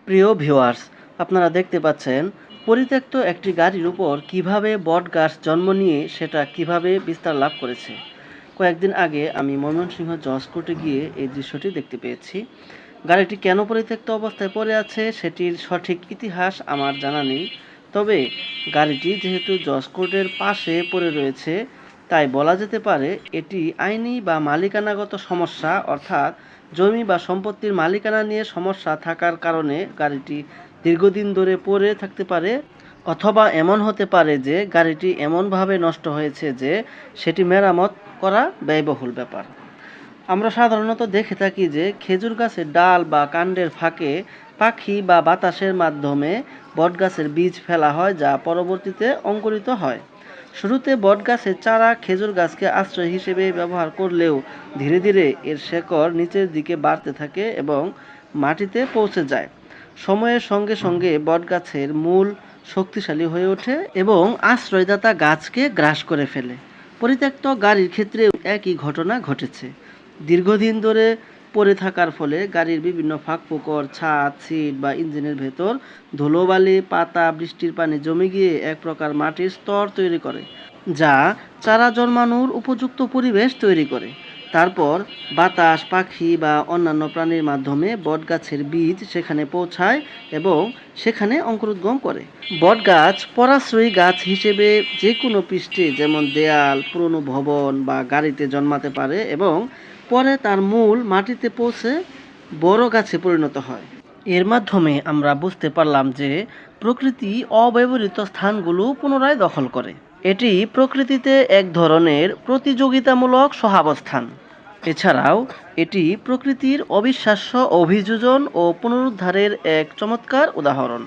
প্রিয় ভিউয়ার্স, আপনারা দেখতে পাচ্ছেন পরিত্যক্ত একটি গাড়ির উপর কিভাবে বটগাছ জন্ম নিয়ে সেটা কিভাবে বিস্তার লাভ করেছে। কয়েকদিন আগে আমি ময়মনসিংহ জজ কোর্টে গিয়ে এই দৃশ্যটি দেখতে পেয়েছি। গাড়িটি কেন পরিত্যক্ত অবস্থায় পড়ে আছে সেটির সঠিক ইতিহাস আমার জানা নেই, তবে গাড়িটি যেহেতু জজ কোর্টের পাশে পড়ে রয়েছে তাই বলা যেতে পারে এটি আইনি বা মালিকানাগত সমস্যা, অর্থাৎ জমি বা সম্পত্তির মালিকানা নিয়ে সমস্যা থাকার কারণে গাড়িটি দীর্ঘদিন ধরে পড়ে থাকতে পারে, অথবা এমন হতে পারে যে গাড়িটি এমনভাবে নষ্ট হয়েছে যে সেটি মেরামত করা ব্যয়বহুল ব্যাপার। আমরা সাধারণত দেখে থাকি যে খেজুর গাছের ডাল বা কাণ্ডের ফাঁকে পাখি বা বাতাসের মাধ্যমে বটগাছের বীজ ফেলা হয়, যা পরবর্তীতে অঙ্কুরিত হয়। শুরুতে বটগাছের চারা খেজুর গাছকে আশ্রয় হিসেবে ব্যবহার করলেও ধীরে ধীরে এর শেকড় নিচের দিকে বাড়তে থাকে এবং মাটিতে পৌঁছে যায়। সময়ের সঙ্গে সঙ্গে বটগাছের মূল শক্তিশালী হয়ে ওঠে এবং আশ্রয়দাতা গাছকে গ্রাস করে ফেলে। পরিত্যক্ত গাড়ির ক্ষেত্রেও একই ঘটনা ঘটেছে। দীর্ঘদিন ধরে পড়ে থাকার ফলে গাড়ির বিভিন্ন ফাঁকফোকর, ছাদ, সিট বা ইঞ্জিনের ভেতর ধুলোবালি, পাতা, বৃষ্টির পানি জমে গিয়ে এক প্রকার মাটির স্তর তৈরি করে, যা চারা জন্মানোর উপযুক্ত পরিবেশ তৈরি করে। তারপর বাতাস, পাখি বা অন্যান্য প্রাণীর মাধ্যমে বটগাছের বীজ সেখানে পৌঁছায় এবং সেখানে অঙ্কুরোদ্গম করে। বটগাছ পরাশ্রয়ী গাছ হিসেবে যে কোনো পৃষ্ঠে, যেমন দেয়াল, পুরনো ভবন বা গাড়িতে জন্মাতে পারে এবং পরে তার মূল মাটিতে পৌঁছে বড় গাছে পরিণত হয়। এর মাধ্যমে আমরা বুঝতে পারলাম যে প্রকৃতি অব্যবহৃত স্থানগুলো পুনরায় দখল করে। এটি প্রকৃতিতে এক ধরনের প্রতিযোগিতামূলক সহাবস্থান। এছাড়াও এটি প্রকৃতির অবিশ্বাস্য অভিযোজন ও পুনরুদ্ধারের এক চমৎকার উদাহরণ।